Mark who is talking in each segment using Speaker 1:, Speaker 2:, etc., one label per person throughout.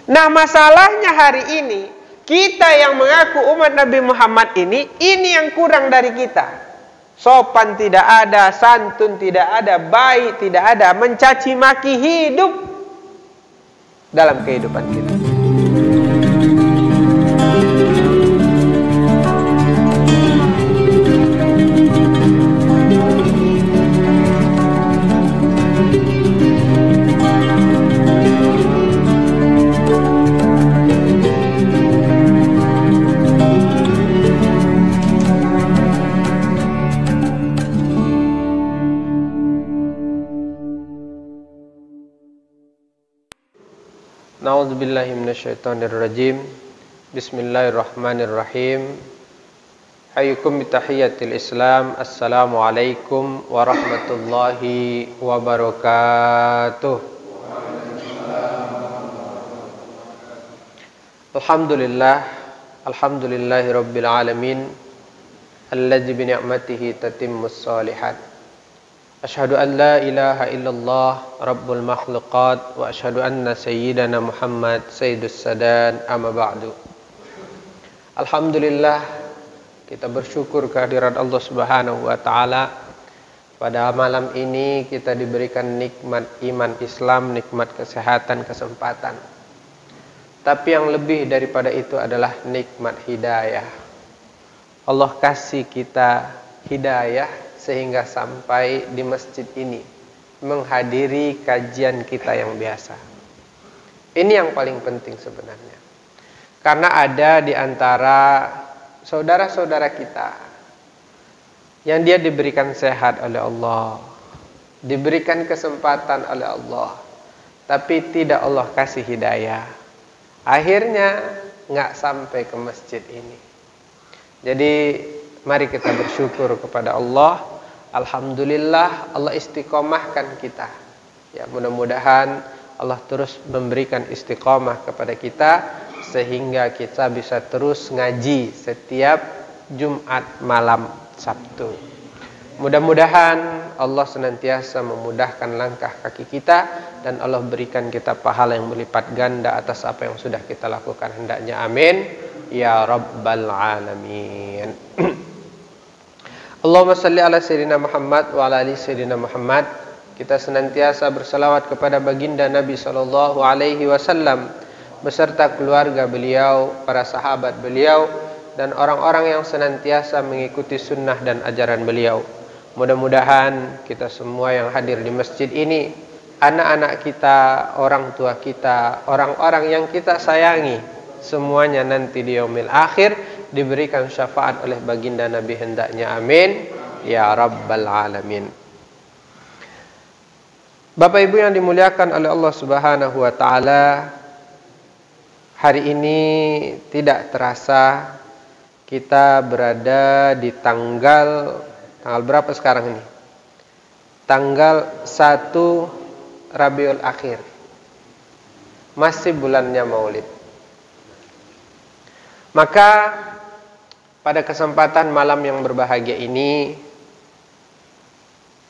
Speaker 1: Nah, masalahnya hari ini kita yang mengaku umat Nabi Muhammad ini yang kurang dari kita. Sopan tidak ada, santun tidak ada, baik tidak ada, mencaci maki hidup dalam kehidupan kita. A'udzubillahi minasyaitonirrajim. Bismillahirrahmanirrahim. Hayyukum bitahiyyatil Islam. Assalamualaikum warahmatullahi wabarakatuh. Alhamdulillahi rabbil alamin, alladzi bi ni'matihi tatimmus shalihat. Asyhadu an la ilaha illallah rabbul makhluqat wa asyhadu anna sayyidana Muhammad sayyidus sadan, amma ba'du. Alhamdulillah, kita bersyukur kehadirat Allah Subhanahu wa taala. Pada malam ini kita diberikan nikmat iman Islam, nikmat kesehatan, kesempatan. Tapi yang lebih daripada itu adalah nikmat hidayah. Allah kasih kita hidayah sehingga sampai di masjid ini menghadiri kajian kita yang biasa. Ini yang paling penting sebenarnya. Karena ada di antara saudara-saudara kita yang dia diberikan sehat oleh Allah, diberikan kesempatan oleh Allah, tapi tidak Allah kasih hidayah. Akhirnya nggak sampai ke masjid ini. Jadi mari kita bersyukur kepada Allah. Alhamdulillah Allah istiqomahkan kita. Ya, mudah-mudahan Allah terus memberikan istiqomah kepada kita sehingga kita bisa terus ngaji setiap Jumat malam Sabtu. Mudah-mudahan Allah senantiasa memudahkan langkah kaki kita dan Allah berikan kita pahala yang berlipat ganda atas apa yang sudah kita lakukan, hendaknya amin ya rabbal alamin. Allahumma salli ala sayyidina Muhammad wa ala ali sayyidina Muhammad. Kita senantiasa berselawat kepada baginda Nabi sallallahu alaihi wasallam beserta keluarga beliau, para sahabat beliau dan orang-orang yang senantiasa mengikuti sunnah dan ajaran beliau. Mudah-mudahan kita semua yang hadir di masjid ini, anak-anak kita, orang tua kita, orang-orang yang kita sayangi, semuanya nanti di yaumil akhir diberikan syafaat oleh baginda Nabi, hendaknya amin ya rabbal alamin. Bapak Ibu yang dimuliakan oleh Allah Subhanahu wa taala, hari ini tidak terasa kita berada di tanggal berapa sekarang ini? Tanggal 1 Rabiul Akhir. Masih bulannya Maulid. Maka pada kesempatan malam yang berbahagia ini,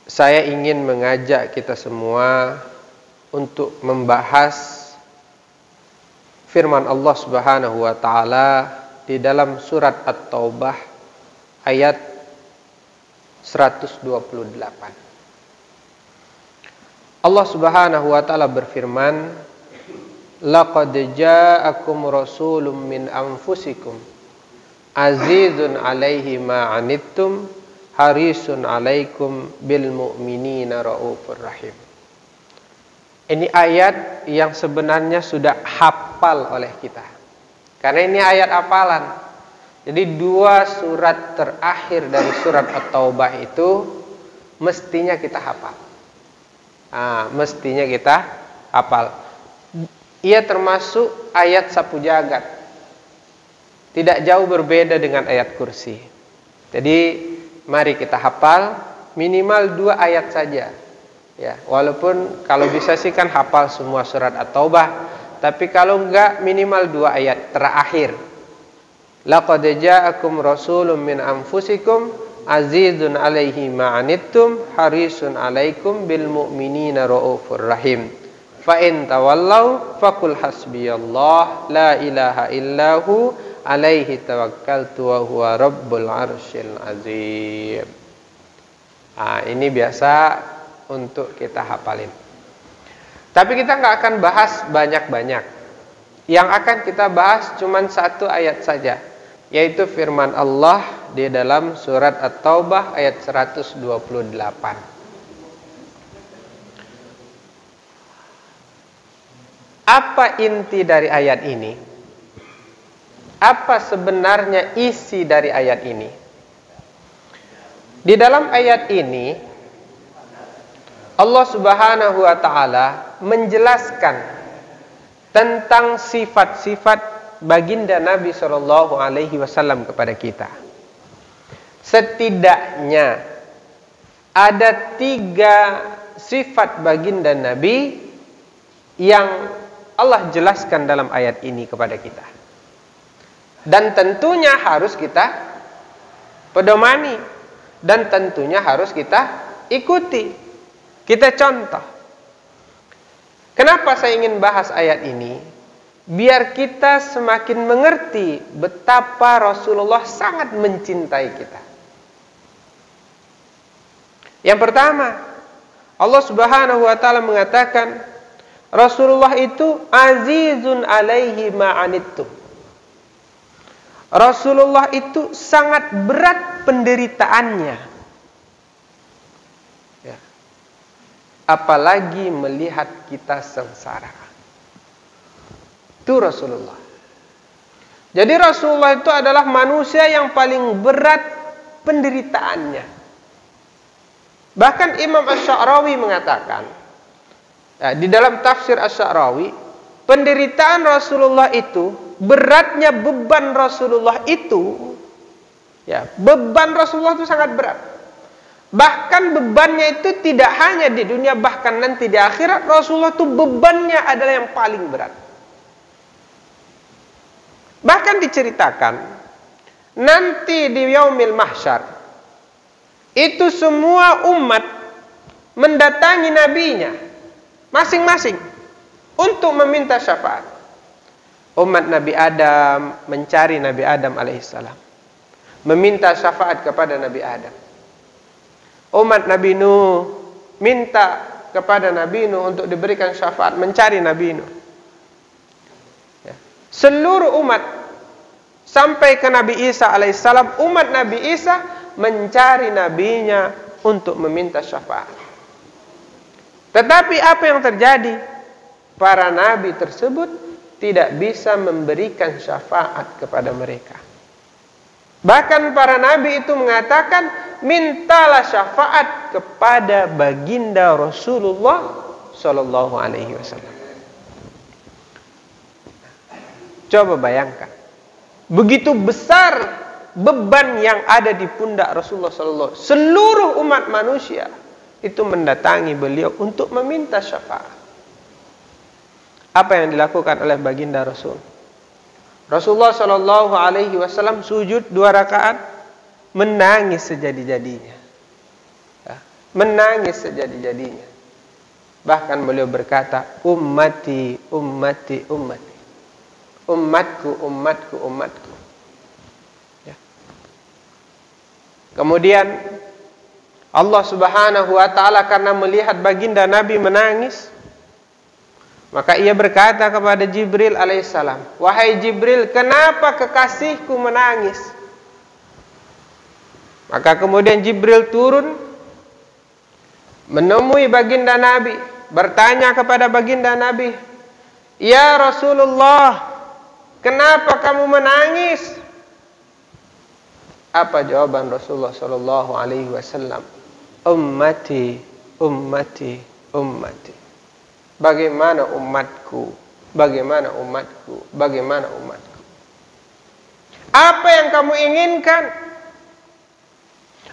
Speaker 1: saya ingin mengajak kita semua untuk membahas firman Allah Subhanahu wa taala di dalam surat At-Taubah ayat 128. Allah Subhanahu wa taala berfirman, laqad ja'akum rasulun min anfusikum azizun 'alaihi ma 'anittum harisun 'alaikum bil mu'minina raufur rahim. Ini ayat yang sebenarnya sudah hafal oleh kita. Karena ini ayat hafalan. Jadi dua surat terakhir dari surat At-Taubah itu mestinya kita hafal. Mestinya kita hafal. Ia termasuk ayat sapu jagat. Tidak jauh berbeda dengan ayat kursi. Jadi mari kita hafal minimal 2 ayat saja. Ya, walaupun kalau bisa sih kan hafal semua surat At-Taubah, tapi kalau enggak minimal 2 ayat terakhir. Laqad ja'akum rasulun min anfusikum azizun 'alaihi ma 'anittum harisun 'alaikum bil mu'minina raufur rahim. Fa in tawallau faqul hasbiyallah la ilaha illahu alaihi tawakkaltu wa huwa rabbul arsyil azim. Ini biasa untuk kita hafalin. Tapi kita nggak akan bahas banyak-banyak. Yang akan kita bahas cuma satu ayat saja, yaitu firman Allah di dalam surat At-Taubah ayat 128. Apa inti dari ayat ini? Apa sebenarnya isi dari ayat ini? Di dalam ayat ini Allah Subhanahu wa taala menjelaskan tentang sifat-sifat baginda Nabi sallallahu alaihi wasallam kepada kita. Setidaknya ada 3 sifat baginda Nabi yang Allah jelaskan dalam ayat ini kepada kita. Dan tentunya harus kita pedomani. Dan tentunya harus kita ikuti. Kita contoh. Kenapa saya ingin bahas ayat ini? Biar kita semakin mengerti betapa Rasulullah sangat mencintai kita. Yang pertama, Allah Subhanahu wa taala mengatakan Rasulullah itu azizun alaihi ma'anittum. Rasulullah itu sangat berat penderitaannya. Ya. Apalagi melihat kita sengsara. Itu Rasulullah. Jadi Rasulullah itu adalah manusia yang paling berat penderitaannya. Bahkan Imam Asy-Sya'rawi mengatakan, di dalam tafsir Asy-Sya'rawi, penderitaan Rasulullah itu, beratnya beban Rasulullah itu, beban Rasulullah itu sangat berat. Bahkan bebannya itu tidak hanya di dunia, bahkan nanti di akhirat Rasulullah itu bebannya adalah yang paling berat. Bahkan diceritakan nanti di yaumil mahsyar itu semua umat mendatangi nabinya masing-masing untuk meminta syafaat. Umat Nabi Adam mencari Nabi Adam alaihissalam, meminta syafaat kepada Nabi Adam. Umat Nabi Nuh minta kepada Nabi Nuh untuk diberikan syafaat, mencari Nabi Nuh. Seluruh umat sampai ke Nabi Isa alaihissalam, umat Nabi Isa mencari nabinya untuk meminta syafaat. Tetapi apa yang terjadi? Para nabi tersebut tidak bisa memberikan syafaat kepada mereka. Bahkan para nabi itu mengatakan, mintalah syafaat kepada baginda Rasulullah sallallahu alaihi wasallam. Coba bayangkan, begitu besar beban yang ada di pundak Rasulullah sallallahu alaihi wasallam. Seluruh umat manusia itu mendatangi beliau untuk meminta syafaat. Apa yang dilakukan oleh baginda Rasul? Rasulullah sallallahu alaihi wasallam sujud 2 rakaat, menangis sejadi-jadinya. Menangis sejadi-jadinya. Bahkan beliau berkata, ummati, ummati, ummati. Umatku, umatku, umatku. Kemudian Allah Subhanahu wa taala karena melihat baginda Nabi menangis, maka ia berkata kepada Jibril alaihissalam, wahai Jibril, kenapa kekasihku menangis? Maka kemudian Jibril turun menemui baginda Nabi, bertanya kepada baginda Nabi, ya Rasulullah, kenapa kamu menangis? Apa jawaban Rasulullah sallallahu alaihi wasallam? Ummati, ummati, ummati. Bagaimana umatku? Bagaimana umatku? Bagaimana umatku? Apa yang kamu inginkan?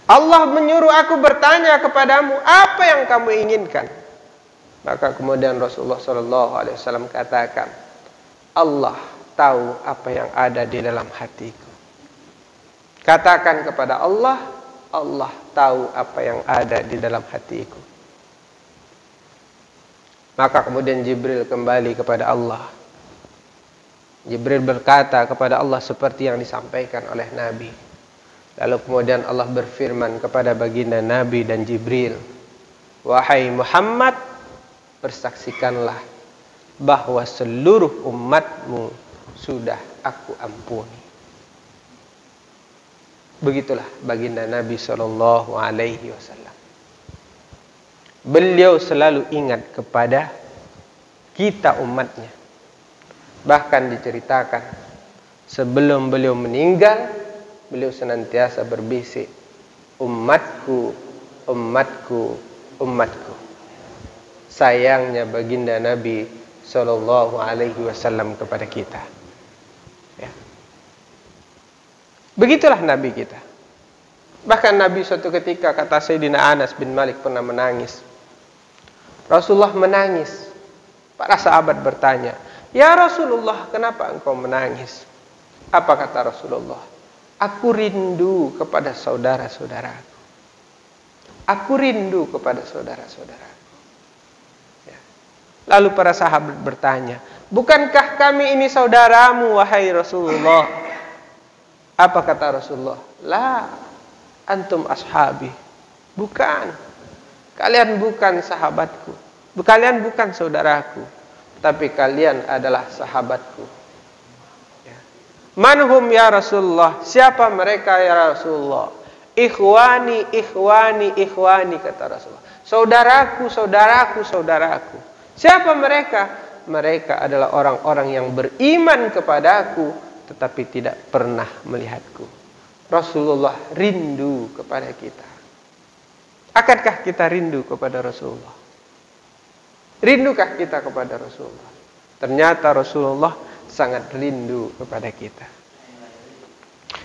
Speaker 1: Allah menyuruh aku bertanya kepadamu, apa yang kamu inginkan? Maka kemudian Rasulullah sallallahu alaihi wasallam katakan, Allah tahu apa yang ada di dalam hatiku. Katakan kepada Allah, Allah tahu apa yang ada di dalam hatiku. Maka kemudian Jibril kembali kepada Allah. Jibril berkata kepada Allah seperti yang disampaikan oleh Nabi. Lalu kemudian Allah berfirman kepada baginda Nabi dan Jibril, "Wahai Muhammad, persaksikanlah bahwa seluruh umatmu sudah aku ampuni." Begitulah baginda Nabi Shallallahu Alaihi Wasallam. Beliau selalu ingat kepada kita umatnya. Bahkan diceritakan sebelum beliau meninggal, beliau senantiasa berbisik, "Umatku, umatku, umatku." Sayangnya baginda Nabi Shallallahu Alaihi Wasallam kepada kita. Ya. Begitulah Nabi kita. Bahkan Nabi suatu ketika, kata Sayyidina Anas bin Malik, pernah menangis. Rasulullah menangis. Para sahabat bertanya, "Ya Rasulullah, kenapa engkau menangis?" Apa kata Rasulullah? "Aku rindu kepada saudara-saudaraku. Aku rindu kepada saudara-saudaraku." Ya. Lalu para sahabat bertanya, "Bukankah kami ini saudaramu, wahai Rasulullah?" Apa kata Rasulullah? "La, antum ashabi." Bukan. Kalian bukan sahabatku. Kalian bukan saudaraku. Tapi kalian adalah sahabatku. Ya. Manhum ya Rasulullah? Siapa mereka ya Rasulullah? Ikhwani, ikhwani, ikhwani, kata Rasulullah. Saudaraku, saudaraku, saudaraku. Siapa mereka? Mereka adalah orang-orang yang beriman kepadaku, tetapi tidak pernah melihatku. Rasulullah rindu kepada kita. Akankah kita rindu kepada Rasulullah? Rindukah kita kepada Rasulullah? Ternyata Rasulullah sangat rindu kepada kita.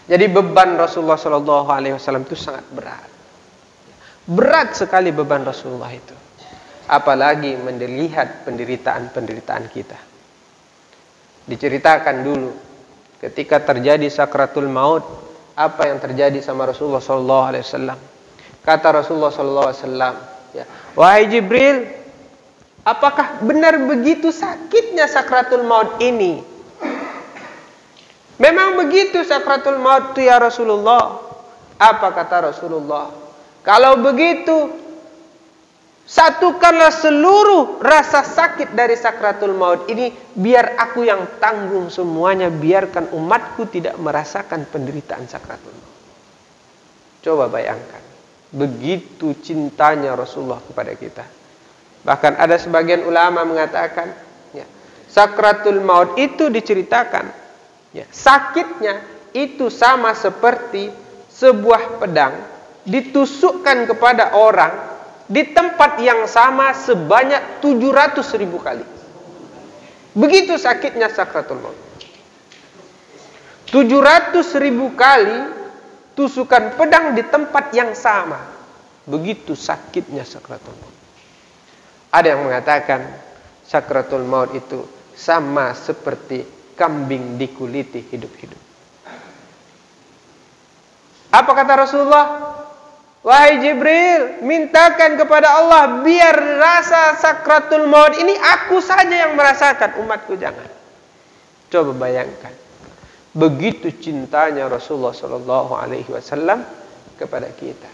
Speaker 1: Jadi beban Rasulullah SAW itu sangat berat. Berat sekali beban Rasulullah itu. Apalagi melihat penderitaan-penderitaan kita. Diceritakan dulu ketika terjadi sakratul maut, apa yang terjadi sama Rasulullah SAW. Kata Rasulullah SAW, ya, "Wahai Jibril, apakah benar begitu sakitnya sakratul maut ini?" Memang begitu sakratul maut itu ya Rasulullah. Apa kata Rasulullah? "Kalau begitu, satukanlah seluruh rasa sakit dari sakratul maut ini, biar aku yang tanggung semuanya, biarkan umatku tidak merasakan penderitaan sakratul maut." Coba bayangkan, begitu cintanya Rasulullah kepada kita. Bahkan ada sebagian ulama mengatakan, ya, sakratul maut itu diceritakan, ya, sakitnya itu sama seperti sebuah pedang ditusukkan kepada orang di tempat yang sama sebanyak 700.000 kali. Begitu sakitnya sakratul maut. 700.000 kali tusukan pedang di tempat yang sama. Begitu sakitnya sakratul maut. Ada yang mengatakan sakratul maut itu sama seperti kambing dikuliti hidup-hidup. Apa kata Rasulullah? "Wahai Jibril, mintakan kepada Allah biar rasa sakratul maut ini aku saja yang merasakan, umatku jangan." Coba bayangkan, begitu cintanya Rasulullah SAW kepada kita.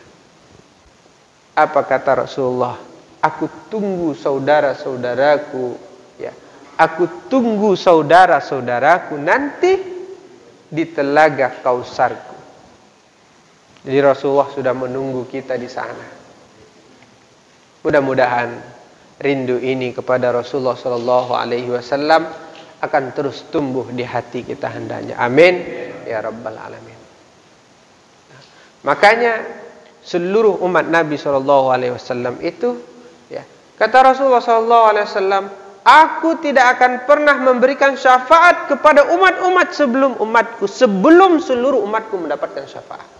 Speaker 1: Apa kata Rasulullah? "Aku tunggu saudara-saudaraku, ya. Aku tunggu saudara-saudaraku nanti di telaga Kausarku." Jadi Rasulullah sudah menunggu kita di sana. Mudah-mudahan rindu ini kepada Rasulullah SAW akan terus tumbuh di hati kita hendaknya. Amin ya rabbal alamin. Makanya seluruh umat Nabi SAW itu, ya, kata Rasulullah SAW, "Aku tidak akan pernah memberikan syafaat kepada umat-umat sebelum umatku, sebelum seluruh umatku mendapatkan syafaat."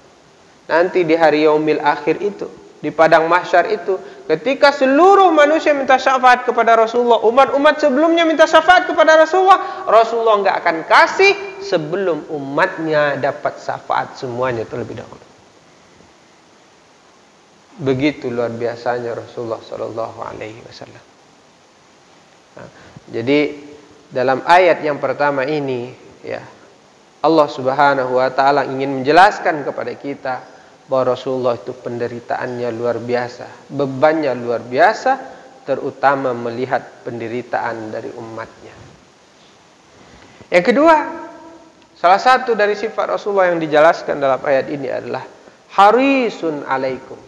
Speaker 1: Nanti di hari yaumil akhir itu, di padang mahsyar itu, ketika seluruh manusia minta syafaat kepada Rasulullah, umat-umat sebelumnya minta syafaat kepada Rasulullah, Rasulullah nggak akan kasih sebelum umatnya dapat syafaat semuanya terlebih dahulu. Begitu luar biasanya Rasulullah SAW. Jadi dalam ayat yang pertama ini, ya, Allah Subhanahu wa taala ingin menjelaskan kepada kita bahwa Rasulullah itu penderitaannya luar biasa, bebannya luar biasa, terutama melihat penderitaan dari umatnya. Yang kedua, salah satu dari sifat Rasulullah yang dijelaskan dalam ayat ini adalah harisun alaikum.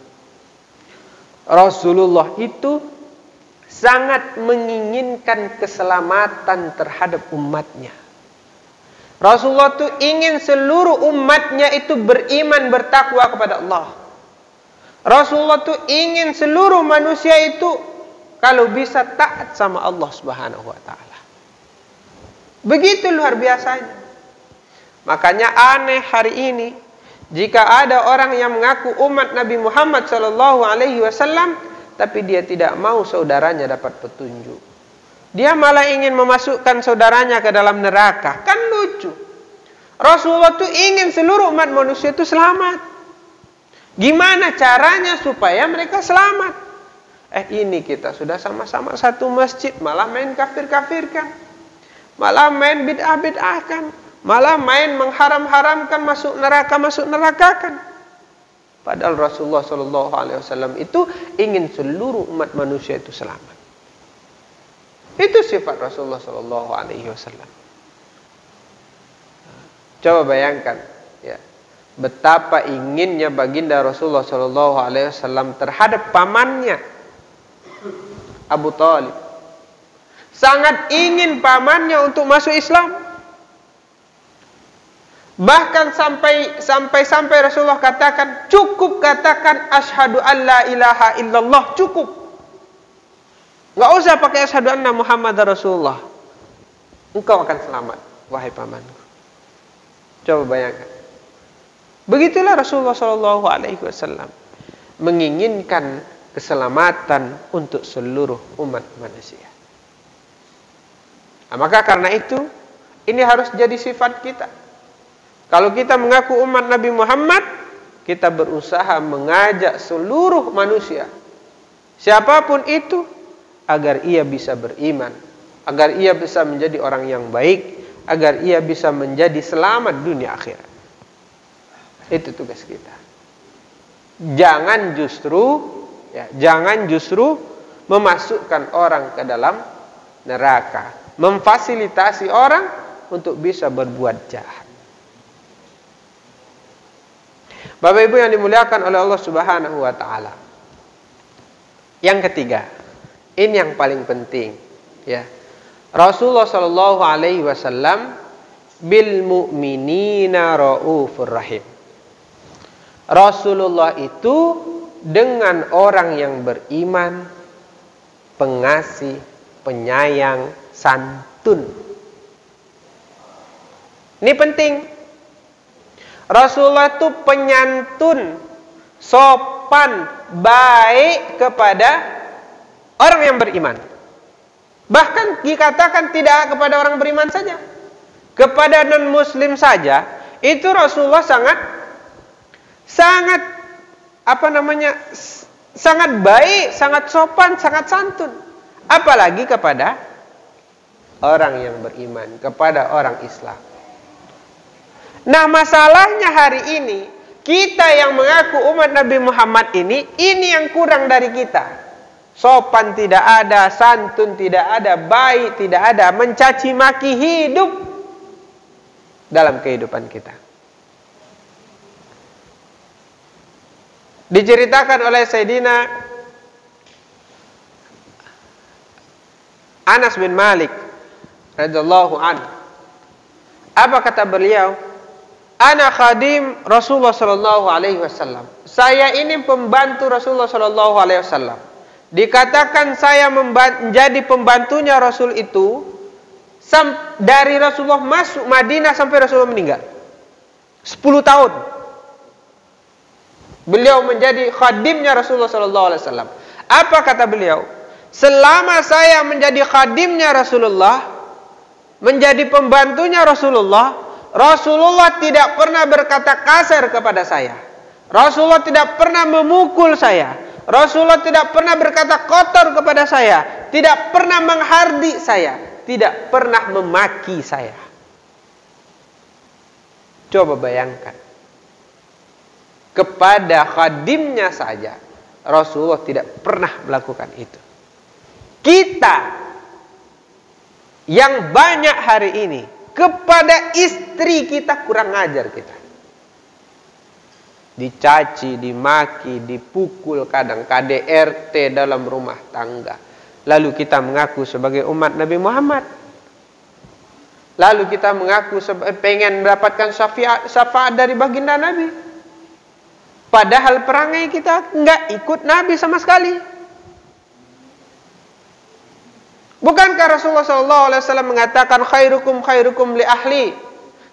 Speaker 1: Rasulullah itu sangat menginginkan keselamatan terhadap umatnya. Rasulullah itu ingin seluruh umatnya itu beriman, bertakwa kepada Allah. Rasulullah itu ingin seluruh manusia itu kalau bisa taat sama Allah Subhanahu wa taala. Begitu luar biasanya. Makanya aneh hari ini jika ada orang yang mengaku umat Nabi Muhammad SAW, tapi dia tidak mau saudaranya dapat petunjuk. Dia malah ingin memasukkan saudaranya ke dalam neraka. Kan lucu. Rasulullah itu ingin seluruh umat manusia itu selamat. Gimana caranya supaya mereka selamat? Ini kita sudah sama-sama satu masjid, malah main kafir-kafirkan, malah main bid'ah-bid'ahkan, malah main mengharam-haramkan, masuk nerakakan. Padahal Rasulullah SAW itu ingin seluruh umat manusia itu selamat. Itu sifat Rasulullah SAW. Coba bayangkan, ya, betapa inginnya baginda Rasulullah SAW terhadap pamannya Abu Thalib. Sangat ingin pamannya untuk masuk Islam. Bahkan sampai Rasulullah katakan, cukup katakan asyhadu an la ilaha illallah, cukup. Enggak usah pakai asyhadu anna Muhammadar Rasulullah. Engkau akan selamat, wahai pamanku. Coba bayangkan. Begitulah Rasulullah SAW menginginkan keselamatan untuk seluruh umat manusia. Nah, maka karena itu, ini harus jadi sifat kita. Kalau kita mengaku umat Nabi Muhammad, kita berusaha mengajak seluruh manusia, siapapun itu, agar ia bisa beriman, agar ia bisa menjadi orang yang baik, agar ia bisa menjadi selamat dunia akhirat. Itu tugas kita. Jangan justru memasukkan orang ke dalam neraka, memfasilitasi orang untuk bisa berbuat jahat. Bapak Ibu yang dimuliakan oleh Allah Subhanahu wa taala. Yang ketiga, ini yang paling penting, ya. Rasulullah sallallahu alaihi wasallam bil mu'minina raufur rahim. Rasulullah itu dengan orang yang beriman pengasih, penyayang, santun. Ini penting. Rasulullah itu penyantun, sopan, baik kepada orang yang beriman. Bahkan dikatakan tidak kepada orang beriman saja, kepada non-muslim saja, itu Rasulullah sangat baik, sangat sopan, sangat santun. Apalagi kepada orang yang beriman, kepada orang Islam. Nah, masalahnya hari ini, kita yang mengaku umat Nabi Muhammad ini yang kurang dari kita. Sopan tidak ada, santun tidak ada, baik tidak ada, mencaci maki hidup dalam kehidupan kita. Diceritakan oleh Sayyidina Anas bin Malik radhiyallahu anhu. Apa kata beliau? Ana khadim Rasulullah sallallahu alaihi wasallam. Saya ini pembantu Rasulullah sallallahu alaihi wasallam. Dikatakan saya menjadi pembantunya Rasul itu dari Rasulullah masuk Madinah sampai Rasulullah meninggal. 10 tahun. Beliau menjadi khadimnya Rasulullah sallallahu alaihi wasallam. Apa kata beliau? Selama saya menjadi khadimnya Rasulullah, menjadi pembantunya Rasulullah, Rasulullah tidak pernah berkata kasar kepada saya. Rasulullah tidak pernah memukul saya. Rasulullah tidak pernah berkata kotor kepada saya. tidak pernah menghardik saya, tidak pernah memaki saya. Coba bayangkan, kepada khadimnya saja Rasulullah tidak pernah melakukan itu. Kita yang banyak hari ini, kepada istri kita kurang ajar kita. Dicaci, dimaki, dipukul, kadang KDRT dalam rumah tangga. Lalu kita mengaku sebagai umat Nabi Muhammad. Lalu kita mengaku pengen mendapatkan syafaat dari baginda Nabi. Padahal perangai kita enggak ikut Nabi sama sekali. Bukankah Rasulullah SAW mengatakan khairukum khairukum li ahli?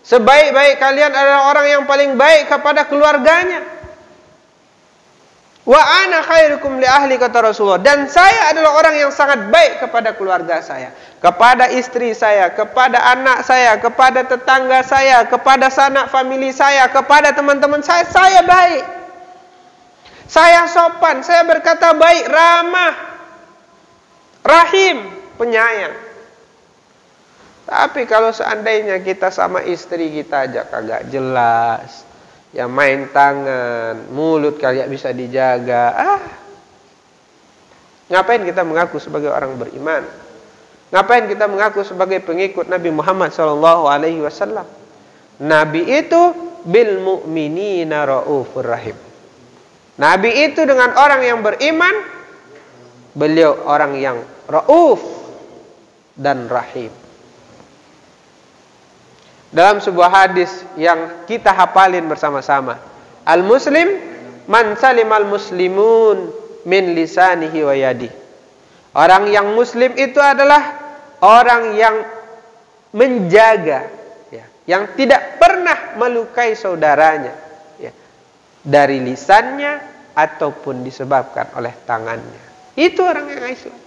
Speaker 1: Sebaik-baik kalian adalah orang yang paling baik kepada keluarganya. Wa ana khairukum li ahli, kata Rasulullah. Dan saya adalah orang yang sangat baik kepada keluarga saya, kepada istri saya, kepada anak saya, kepada tetangga saya, kepada sanak famili saya, kepada teman-teman saya. Saya baik. Saya sopan, saya berkata baik, ramah, rahim, penyayang. Tapi kalau seandainya kita sama istri kita aja kagak jelas, ya main tangan, mulut kagak bisa dijaga, ngapain kita mengaku sebagai orang beriman? Ngapain kita mengaku sebagai pengikut Nabi Muhammad SAW? Nabi itu bil mu'minina raufur rahim. Nabi itu dengan orang yang beriman, beliau orang yang rauf dan rahim. Dalam sebuah hadis yang kita hafalin bersama-sama, al-muslim man salimal muslimun min lisanihi wa yadihi. Orang yang muslim itu adalah orang yang menjaga, ya, yang tidak pernah melukai saudaranya, ya, dari lisannya ataupun disebabkan oleh tangannya. Itu orang yang Islam.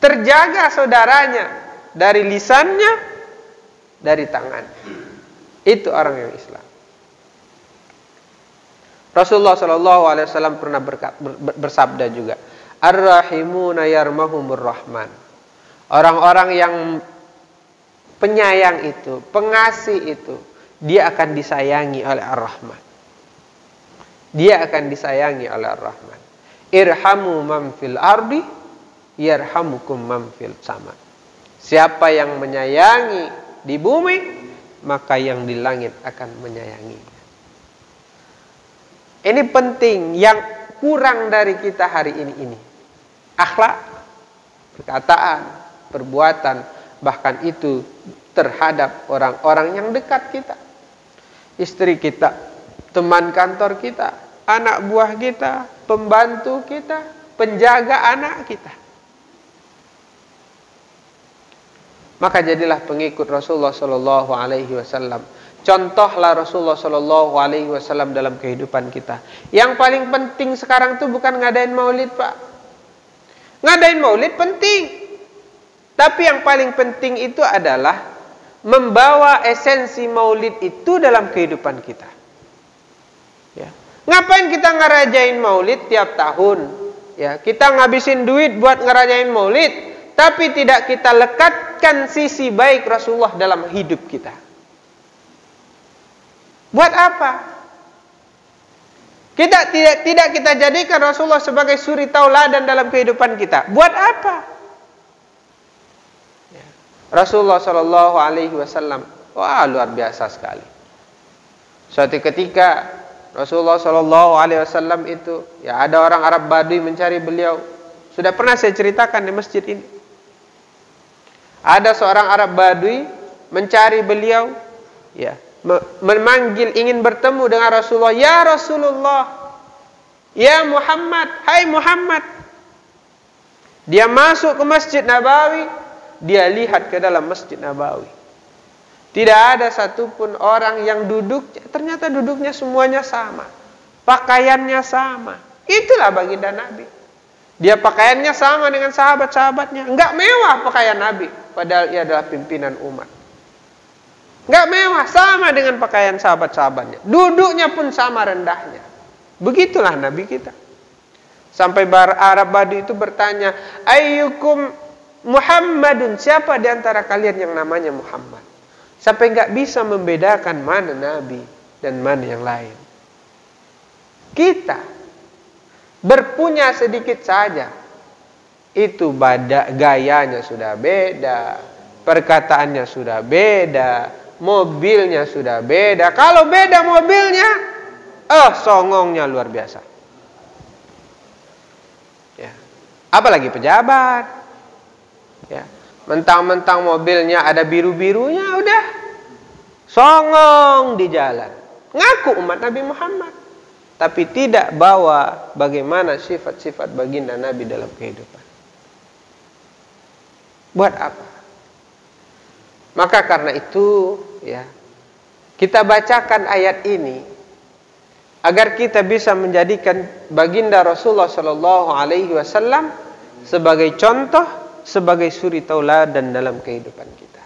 Speaker 1: Terjaga saudaranya dari lisannya, dari tangannya. Itu orang yang Islam. Rasulullah SAW pernah bersabda juga, ar-rahimuna yarmahumur rahman. Orang-orang yang penyayang itu, pengasih itu, dia akan disayangi oleh Ar-Rahman. Dia akan disayangi oleh Ar-Rahman. Irhamu man fil ardi yarhamukum man fil sama. Siapa yang menyayangi di bumi, maka yang di langit akan menyayanginya. Ini penting, yang kurang dari kita hari ini. Akhlak, perkataan, perbuatan, bahkan itu terhadap orang-orang yang dekat kita. Istri kita, teman kantor kita, anak buah kita, pembantu kita, penjaga anak kita. Maka jadilah pengikut Rasulullah SAW. Contohlah Rasulullah SAW dalam kehidupan kita. Yang paling penting sekarang tuh bukan ngadain maulid, Pak. Ngadain maulid penting. Tapi yang paling penting itu adalah membawa esensi maulid itu dalam kehidupan kita. Ya. Ngapain kita ngerajain maulid tiap tahun? Ya, kita ngabisin duit buat ngerajain maulid, tapi tidak kita lekatkan sisi baik Rasulullah dalam hidup kita. Buat apa? Tidak kita jadikan Rasulullah sebagai suri tauladan dalam kehidupan kita. Buat apa? Ya. Rasulullah SAW, wah, luar biasa sekali. Suatu ketika Rasulullah SAW itu, ya, ada orang Arab Badui mencari beliau. Sudah pernah saya ceritakan di masjid ini. Ada seorang Arab Badui mencari beliau, ya, memanggil, ingin bertemu dengan Rasulullah. Ya Rasulullah, ya Muhammad, hai Muhammad. Dia masuk ke Masjid Nabawi, dia lihat ke dalam Masjid Nabawi. Tidak ada satupun orang yang duduk, ternyata duduknya semuanya sama, pakaiannya sama. Itulah baginda Nabi. Dia pakaiannya sama dengan sahabat-sahabatnya. Enggak mewah pakaian Nabi, padahal ia adalah pimpinan umat. Enggak mewah, sama dengan pakaian sahabat-sahabatnya. Duduknya pun sama rendahnya. Begitulah Nabi kita. Sampai Arab Badui itu bertanya, ayyukum Muhammadun, siapa di antara kalian yang namanya Muhammad? Sampai nggak bisa membedakan mana Nabi dan mana yang lain. Kita berpunya sedikit saja, itu gayanya sudah beda, perkataannya sudah beda, mobilnya sudah beda. Kalau beda mobilnya, songongnya luar biasa. Ya. Apalagi pejabat. Ya. Mentang-mentang mobilnya ada biru-birunya, udah songong di jalan. Ngaku umat Nabi Muhammad, tapi tidak bawa bagaimana sifat-sifat baginda Nabi dalam kehidupan. Buat apa? Maka karena itu, ya, kita bacakan ayat ini agar kita bisa menjadikan baginda Rasulullah Shallallahu Alaihi Wasallam sebagai contoh, sebagai suri tauladan dalam kehidupan kita.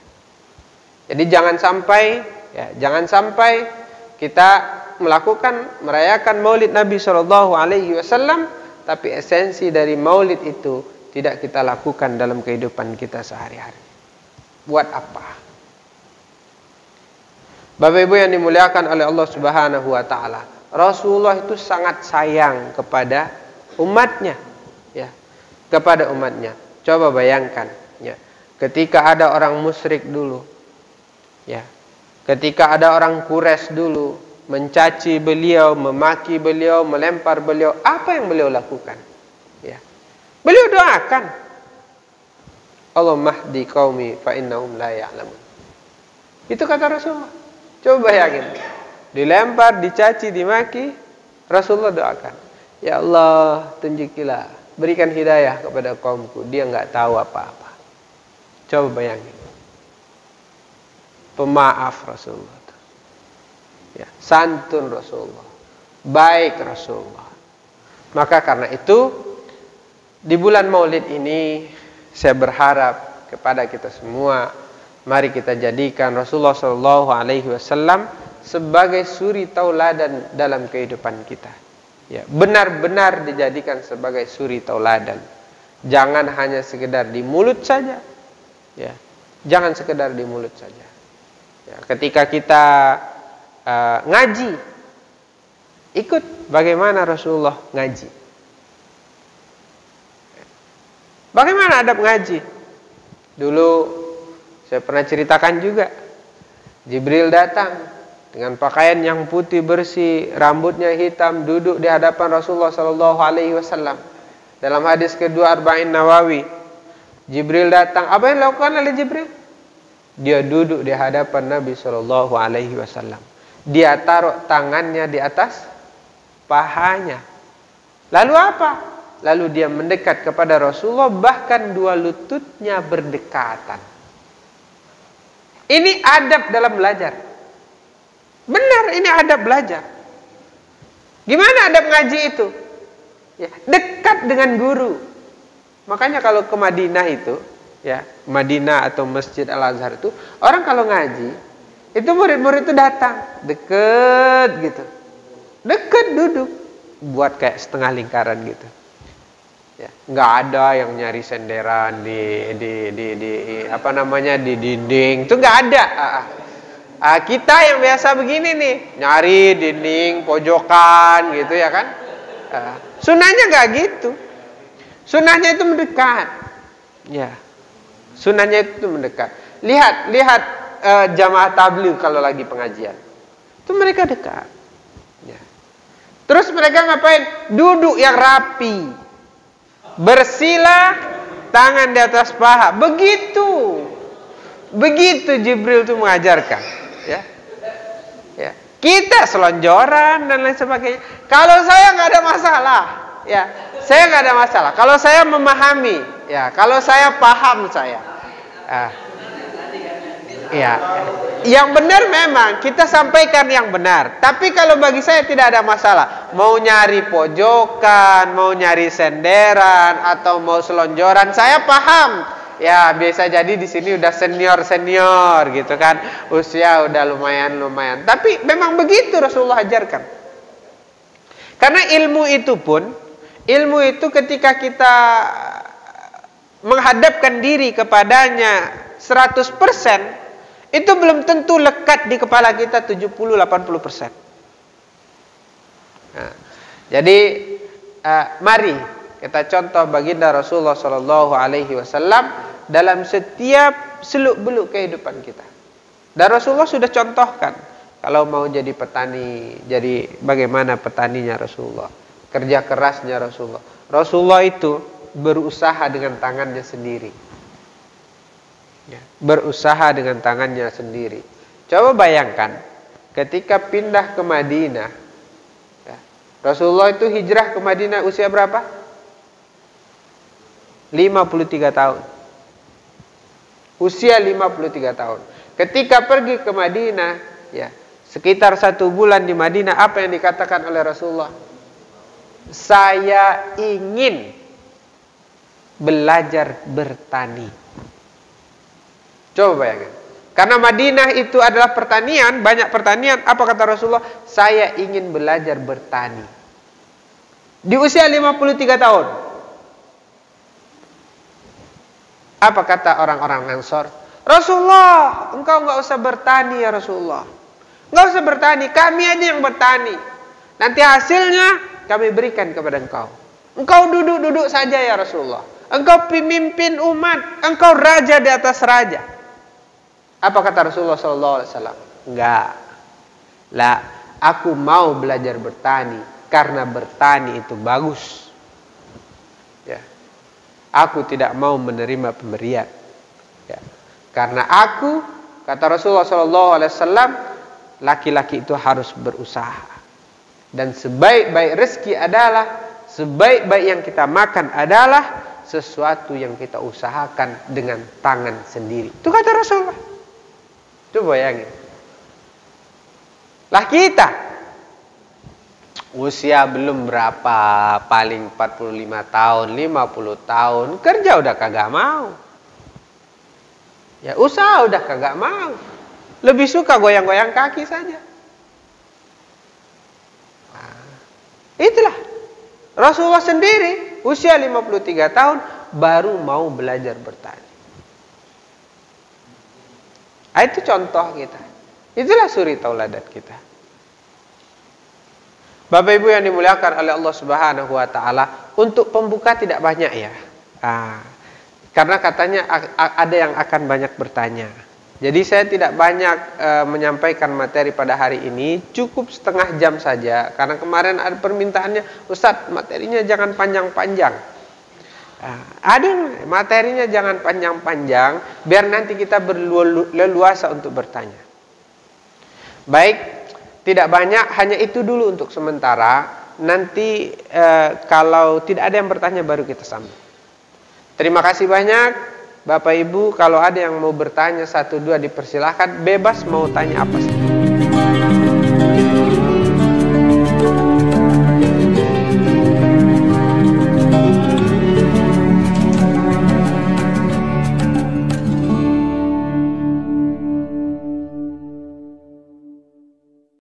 Speaker 1: Jadi jangan sampai kita merayakan Maulid Nabi Shallallahu Alaihi Wasallam, tapi esensi dari Maulid itu tidak kita lakukan dalam kehidupan kita sehari-hari. Buat apa? Bapak Ibu yang dimuliakan oleh Allah Subhanahu wa taala, Rasulullah itu sangat sayang kepada umatnya, ya, kepada umatnya. Coba bayangkan, ya, ketika ada orang musyrik dulu, ya, ketika ada orang Quraisy dulu mencaci beliau, memaki beliau, melempar beliau, apa yang beliau lakukan? Ya. Beliau doakan, Allahumma hdi qaumi fa innahum la ya'lamun. Itu kata Rasulullah. Coba bayangin, dilempar, dicaci, dimaki, Rasulullah doakan, ya Allah, tunjukilah, berikan hidayah kepada kaumku, dia nggak tahu apa-apa. Coba bayangin, pemaaf Rasulullah, ya, santun Rasulullah, baik Rasulullah. Maka karena itu, di bulan Maulid ini saya berharap kepada kita semua, mari kita jadikan Rasulullah Shallallahu Alaihi Wasallam sebagai suri tauladan dalam kehidupan kita. Ya, benar-benar dijadikan sebagai suri tauladan. Jangan hanya sekedar di mulut saja. Ya, jangan sekedar di mulut saja. Ya, ketika kita ngaji, ikut bagaimana Rasulullah ngaji. Bagaimana adab ngaji? Dulu saya pernah ceritakan juga, Jibril datang dengan pakaian yang putih bersih, rambutnya hitam, duduk di hadapan Rasulullah Sallallahu Alaihi Wasallam. Dalam hadis kedua Arba'in Nawawi, Jibril datang. Apa yang dilakukan oleh Jibril? Dia duduk di hadapan Nabi Sallallahu Alaihi Wasallam. Dia taruh tangannya di atas pahanya. Lalu apa? Lalu dia mendekat kepada Rasulullah, bahkan dua lututnya berdekatan. Ini adab dalam belajar. Benar, ini adab belajar. Gimana adab ngaji itu? Ya, dekat dengan guru. Makanya kalau ke Madinah itu, ya, Madinah atau Masjid Al-Azhar itu, orang kalau ngaji, itu murid-murid itu datang, deket gitu. Deket duduk, buat kayak setengah lingkaran gitu. Ya, nggak ada yang nyari senderan di dinding, itu nggak ada. Kita yang biasa begini nih, nyari dinding pojokan gitu ya kan. Sunahnya nggak gitu. Sunahnya itu mendekat. Ya, sunahnya itu mendekat. Lihat jamaah tabligh kalau lagi pengajian, itu mereka dekat. Ya. Terus mereka ngapain? Duduk yang rapi. Bersila, tangan di atas paha. Begitu Jibril itu mengajarkan, ya. Ya. Kita selonjoran dan lain sebagainya. Kalau saya nggak ada masalah, ya. Saya nggak ada masalah. Kalau saya memahami, ya. Kalau saya paham saya. Ya. Yang benar memang kita sampaikan yang benar. Tapi kalau bagi saya tidak ada masalah. Mau nyari pojokan, mau nyari senderan, atau mau selonjoran, saya paham. Ya, biasa jadi di sini udah senior gitu kan. Usia udah lumayan. Tapi memang begitu Rasulullah ajarkan. Karena ilmu itu pun, Ilmu itu ketika kita menghadapkan diri kepadanya 100%, itu belum tentu lekat di kepala kita 70-80%. Nah, jadi mari kita contoh baginda Rasulullah SAW dalam setiap seluk-beluk kehidupan kita. Dan Rasulullah sudah contohkan, kalau mau jadi petani, jadi bagaimana petaninya Rasulullah, kerja kerasnya Rasulullah. Rasulullah itu berusaha dengan tangannya sendiri. Ya, berusaha dengan tangannya sendiri. Coba bayangkan, ketika pindah ke Madinah, ya, Rasulullah itu hijrah ke Madinah usia berapa? 53 tahun. Usia 53 tahun. Ketika pergi ke Madinah, ya, sekitar 1 bulan di Madinah, apa yang dikatakan oleh Rasulullah? Saya ingin belajar bertani. Coba bayangkan. Karena Madinah itu adalah pertanian, banyak pertanian. Apa kata Rasulullah? Saya ingin belajar bertani. Di usia 53 tahun. Apa kata orang-orang Ansor? Rasulullah, engkau enggak usah bertani ya Rasulullah. Enggak usah bertani, kami aja yang bertani. Nanti hasilnya kami berikan kepada engkau. Engkau duduk-duduk saja ya Rasulullah. Engkau pemimpin umat, engkau raja di atas raja. Apa kata Rasulullah SAW? Enggak. Lah, aku mau belajar bertani karena bertani itu bagus. Ya. Aku tidak mau menerima pemberian. Ya. Karena aku, kata Rasulullah SAW, laki-laki itu harus berusaha. Dan sebaik-baik rezeki adalah, sebaik-baik yang kita makan adalah sesuatu yang kita usahakan dengan tangan sendiri. Itu kata Rasulullah. Coba bayangin. Lah kita, usia belum berapa, paling 45 tahun, 50 tahun, kerja udah kagak mau. Ya usaha udah kagak mau. Lebih suka goyang-goyang kaki saja. Nah, itulah. Rasulullah sendiri usia 53 tahun baru mau belajar bertani. Itu contoh kita. Itulah suri tauladan kita. Bapak Ibu yang dimuliakan oleh Allah Subhanahu wa taala, untuk pembuka tidak banyak ya. Karena katanya ada yang akan banyak bertanya. Jadi saya tidak banyak menyampaikan materi pada hari ini, cukup setengah jam saja. Karena kemarin ada permintaannya, Ustadz materinya jangan panjang-panjang. Ada materinya jangan panjang-panjang, biar nanti kita berleluasa untuk bertanya. Baik, tidak banyak, hanya itu dulu untuk sementara. Nanti kalau tidak ada yang bertanya baru kita sambung. Terima kasih banyak Bapak Ibu. Kalau ada yang mau bertanya 1-2 dipersilahkan, bebas mau tanya apa saja.